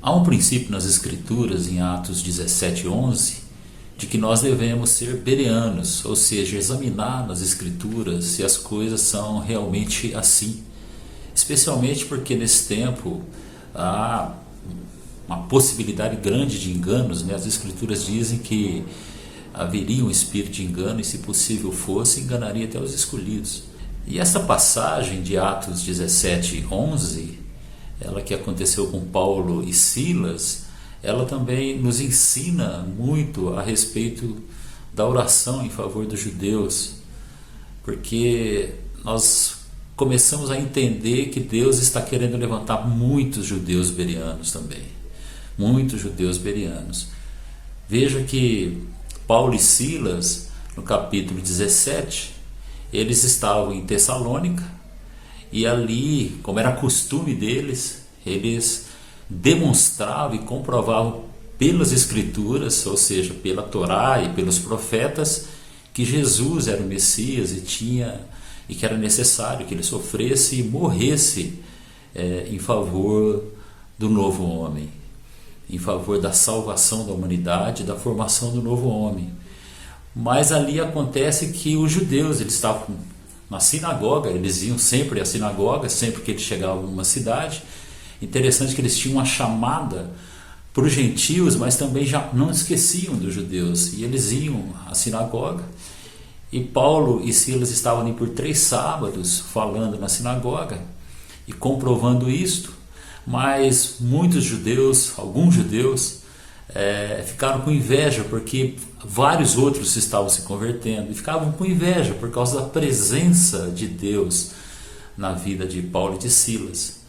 Há um princípio nas Escrituras, em Atos 17:11, de que nós devemos ser bereanos, ou seja, examinar nas Escrituras se as coisas são realmente assim. Especialmente porque nesse tempo há uma possibilidade grande de enganos, né? As Escrituras dizem que haveria um espírito de engano e, se possível fosse, enganaria até os escolhidos. E essa passagem de Atos 17:11, ela que aconteceu com Paulo e Silas, ela também nos ensina muito a respeito da oração em favor dos judeus, porque nós começamos a entender que Deus está querendo levantar muitos judeus bereanos também, muitos judeus bereanos. Veja que Paulo e Silas, no capítulo 17, eles estavam em Tessalônica, e ali, como era costume deles, eles demonstravam e comprovavam pelas Escrituras, ou seja, pela Torá e pelos profetas, que Jesus era o Messias e que era necessário que ele sofresse e morresse em favor do novo homem, em favor da salvação da humanidade, da formação do novo homem. Mas ali acontece que os judeus, eles estavam na sinagoga, eles iam sempre à sinagoga, sempre que eles chegavam numa cidade. Interessante que eles tinham uma chamada para os gentios, mas também já não esqueciam dos judeus, e eles iam à sinagoga. E Paulo e Silas estavam ali por 3 sábados falando na sinagoga e comprovando isto, mas muitos judeus, alguns judeus, ficaram com inveja porque vários outros estavam se convertendo, e ficavam com inveja por causa da presença de Deus na vida de Paulo e de Silas.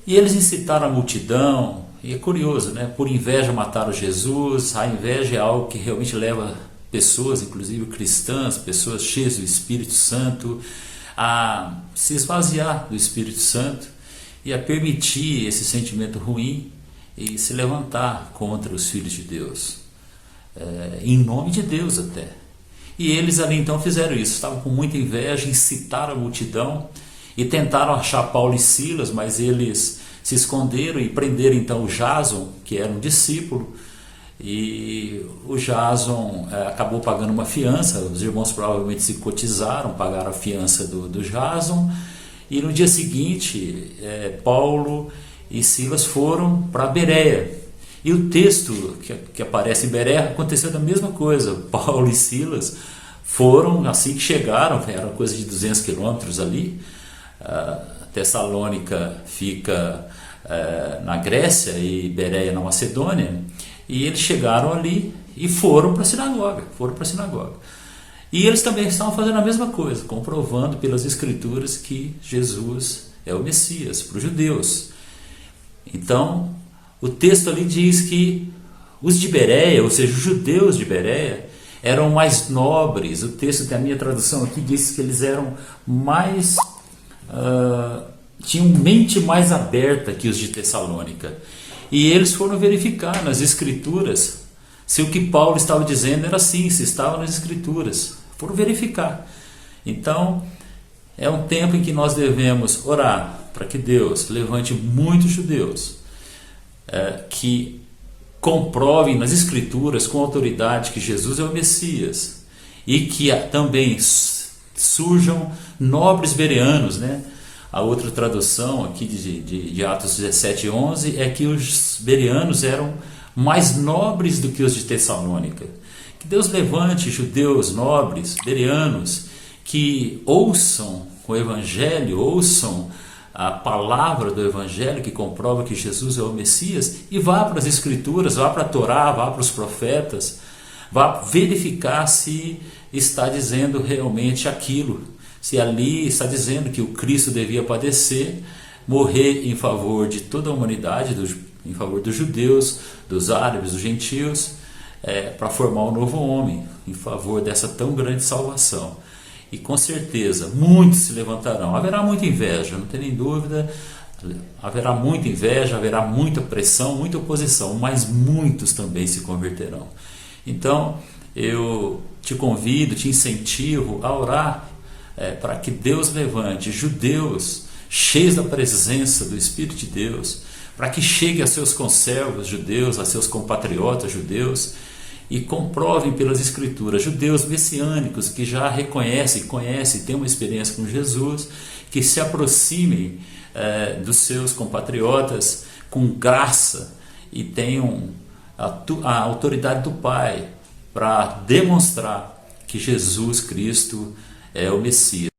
E eles incitaram a multidão, e é curioso, né? Por inveja mataram Jesus. A inveja é algo que realmente leva pessoas, inclusive cristãs, pessoas cheias do Espírito Santo, a se esvaziar do Espírito Santo e a permitir esse sentimento ruim e se levantar contra os filhos de Deus, em nome de Deus até. E eles ali então fizeram isso, estavam com muita inveja, incitaram a multidão e tentaram achar Paulo e Silas, mas eles se esconderam e prenderam então o Jason, que era um discípulo, e o Jason acabou pagando uma fiança. Os irmãos provavelmente se cotizaram, pagaram a fiança do Jason, e no dia seguinte Paulo e Silas foram para Bereia. E o texto que aparece em Bereia aconteceu da mesma coisa. Paulo e Silas foram, assim que chegaram, era coisa de 200 quilômetros ali. Tessalônica fica na Grécia e Bereia na Macedônia, e eles chegaram ali e foram para a sinagoga. E eles também estavam fazendo a mesma coisa, comprovando pelas Escrituras que Jesus é o Messias para os judeus. Então, o texto ali diz que os de Bereia, ou seja, os judeus de Bereia, eram mais nobres. O texto da minha tradução aqui diz que eles eram mais... tinham mente mais aberta que os de Tessalônica. E eles foram verificar nas Escrituras se o que Paulo estava dizendo era assim, se estava nas Escrituras. Foram verificar. Então, é um tempo em que nós devemos orar para que Deus levante muitos judeus que comprovem nas Escrituras com autoridade que Jesus é o Messias, e que também surjam nobres bereanos, né? A outra tradução aqui de Atos 17:11 é que os bereanos eram mais nobres do que os de Tessalônica. Que Deus levante judeus nobres, bereanos, que ouçam o Evangelho, ouçam a palavra do Evangelho que comprova que Jesus é o Messias, e vá para as Escrituras, vá para a Torá, vá para os profetas, vá verificar se está dizendo realmente aquilo, se ali está dizendo que o Cristo devia padecer, morrer em favor de toda a humanidade, em favor dos judeus, dos árabes, dos gentios, para formar um novo homem, em favor dessa tão grande salvação. E com certeza muitos se levantarão. Haverá muita inveja, não tem nem dúvida. Haverá muita inveja, haverá muita pressão, muita oposição, mas muitos também se converterão. Então eu te convido, te incentivo a orar para que Deus levante judeus cheios da presença do Espírito de Deus, para que chegue a seus conservos judeus, a seus compatriotas judeus, e comprovem pelas escrituras, judeus messiânicos que já reconhecem, conhecem, têm uma experiência com Jesus, que se aproximem dos seus compatriotas com graça e tenham a autoridade do Pai para demonstrar que Jesus Cristo é o Messias.